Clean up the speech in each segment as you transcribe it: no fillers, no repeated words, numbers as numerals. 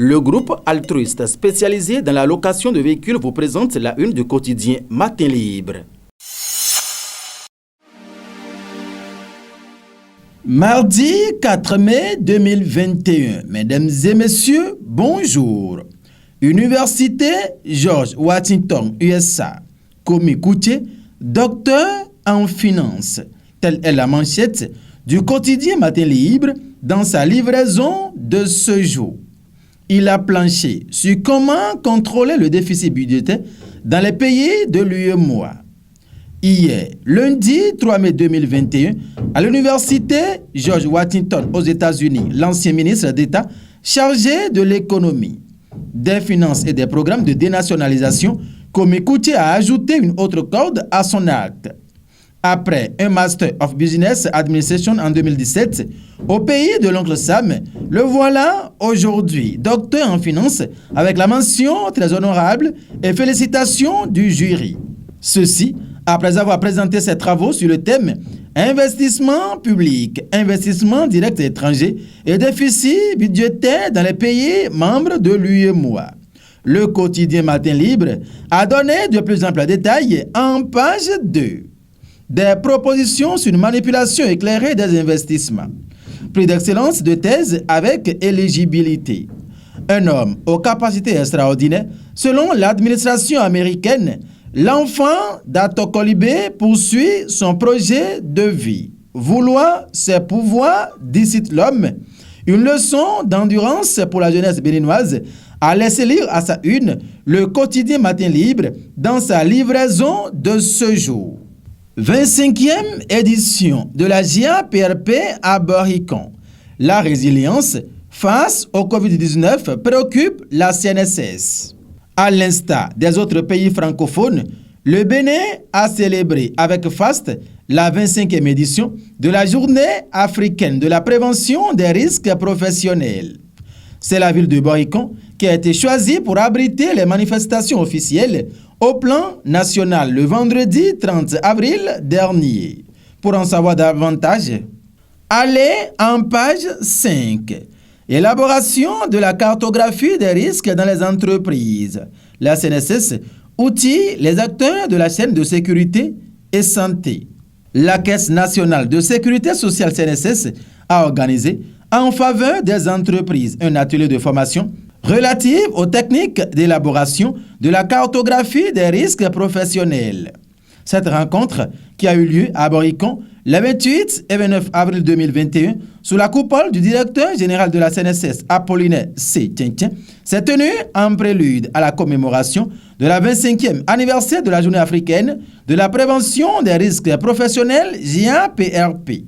Le groupe altruiste spécialisé dans la location de véhicules vous présente la une du quotidien Matin Libre. Mardi 4 mai 2021. Mesdames et messieurs, bonjour. Université George Washington, USA. Komi Koutié, docteur en finance. Telle est la manchette du quotidien Matin Libre dans sa livraison de ce jour. Il a planché sur comment contrôler le déficit budgétaire dans les pays de l'UEMOA. Hier, lundi 3 mai 2021, à l'université George Washington aux États-Unis, l'ancien ministre d'État chargé de l'économie, des finances et des programmes de dénationalisation, Komi Koutié a ajouté une autre corde à son acte. Après un Master of Business Administration en 2017, au pays de l'oncle Sam, le voilà aujourd'hui, docteur en finance, avec la mention très honorable et félicitations du jury. Ceci, après avoir présenté ses travaux sur le thème investissement public, investissement direct étranger et déficit budgétaire dans les pays membres de l'UEMOA. Le quotidien Matin Libre a donné de plus amples détails en page 2. Des propositions sur une manipulation éclairée des investissements. Prix d'excellence de thèse avec éligibilité. Un homme aux capacités extraordinaires, selon l'administration américaine, l'enfant d'Atokolibé poursuit son projet de vie. Vouloir ses pouvoirs, d'ici l'homme. Une leçon d'endurance pour la jeunesse béninoise a laissé lire à sa une le quotidien Matin Libre dans sa livraison de ce jour. 25e édition de la GIA-PRP à Boricon. La résilience face au Covid-19 préoccupe la CNSS. À l'instar des autres pays francophones, le Bénin a célébré avec faste la 25e édition de la Journée africaine de la prévention des risques professionnels. C'est la ville de Boricon qui a été choisie pour abriter les manifestations officielles au plan national le vendredi 30 avril dernier. Pour en savoir davantage, allez en page 5. Élaboration de la cartographie des risques dans les entreprises. La CNSS outille les acteurs de la chaîne de sécurité et santé. La Caisse nationale de sécurité sociale CNSS a organisé en faveur des entreprises un atelier de formation relative aux techniques d'élaboration de la cartographie des risques professionnels. Cette rencontre, qui a eu lieu à Boricon le 28 et 29 avril 2021, sous la coupole du directeur général de la CNSS, Apollinaire C. Tien, s'est tenue en prélude à la commémoration de la 25e anniversaire de la Journée africaine de la prévention des risques professionnels GIA-PRP.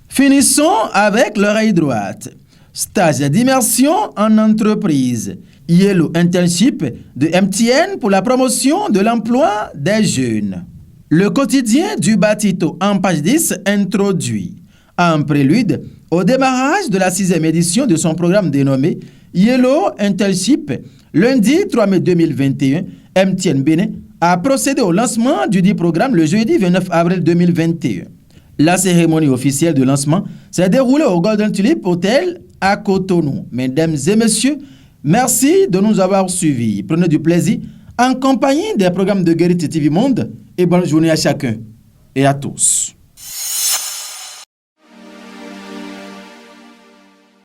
Finissons avec l'oreille droite. Stage d'immersion en entreprise. Yellow Internship de MTN pour la promotion de l'emploi des jeunes. Le quotidien du Batito en page 10 introduit, en prélude au démarrage de la 6e édition de son programme dénommé Yellow Internship, lundi 3 mai 2021, MTN Bénin a procédé au lancement du dit programme le jeudi 29 avril 2021. La cérémonie officielle de lancement s'est déroulée au Golden Tulip Hotel à Cotonou. Mesdames et messieurs, merci de nous avoir suivis. Prenez du plaisir en compagnie des programmes de Guérite TV Monde et bonne journée à chacun et à tous.